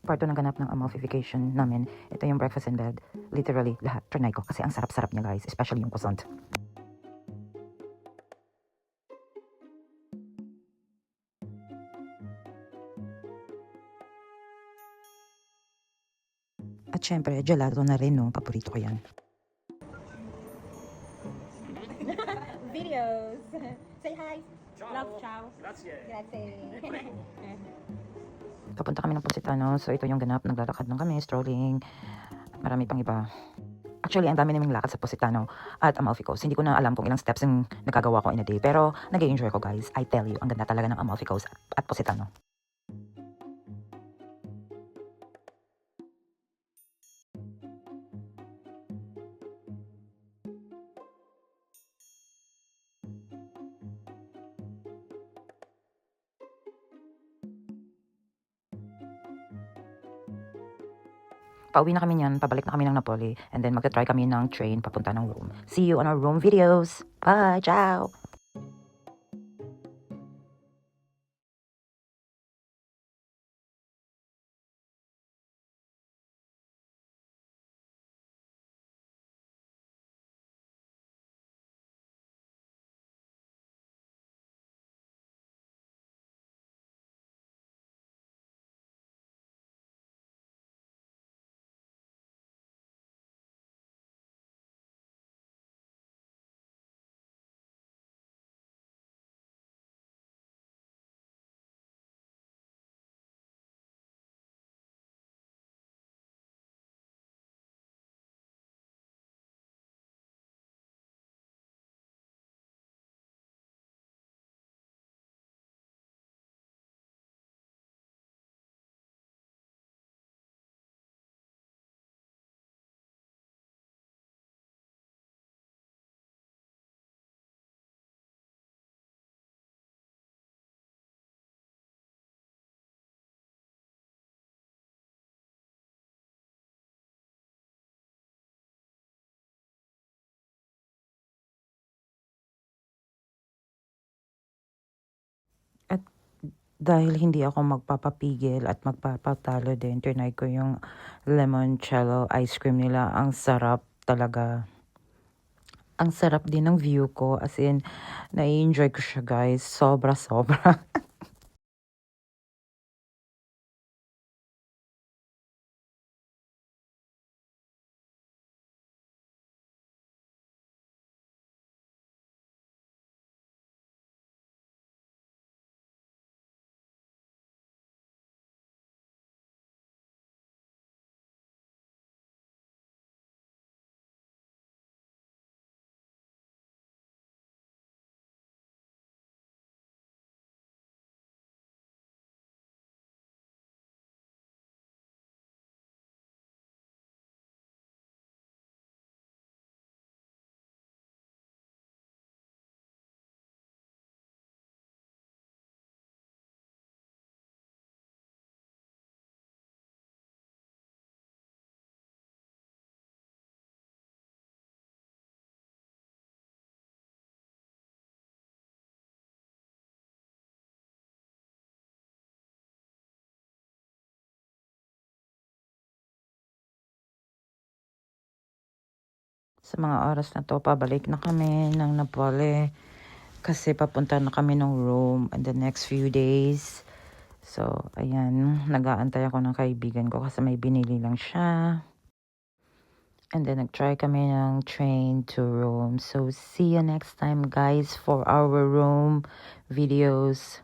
Part 2 ng ganap ng Amalfification namin. Ito yung breakfast in bed. Literally, lahat. Trinay ko. Kasi ang sarap-sarap niya, guys. Especially yung croissant. At syempre, gelato na rin, no? Paborito ko yan. Videos. Say hi. Ciao. Love, ciao. Grazie. Grazie. Papunta kami ng Positano. So, ito yung ganap. Naglalakad lang kami, strolling. Marami pang iba. Actually, ang dami naming lakad sa Positano at Amalfi Coast. Hindi ko na alam kung ilang steps yung nagagawa ko in a day. Pero, nag-enjoy ko, guys. I tell you, ang ganda talaga ng Amalfi Coast at Positano. Pauwi na kami niyan, pabalik na kami ng Napoli, and then magta-try kami ng train papunta ng Rome. See you on our Rome videos. Bye! Ciao! At dahil hindi ako magpapapigil at magpapatalo din, trinay ko yung limoncello ice cream nila. Ang sarap talaga. Ang sarap din ng view ko. As in, na-enjoy ko siya, guys. Sobra-sobra. Sa mga oras na to, pabalik na kami ng Napoli. Kasi papunta na kami ng Rome in the next few days. So, ayan, nag-aantay ako ng kaibigan ko kasi may binili lang siya. And then, nag-try kami ng train to Rome. So, see you next time, guys, for our Rome videos.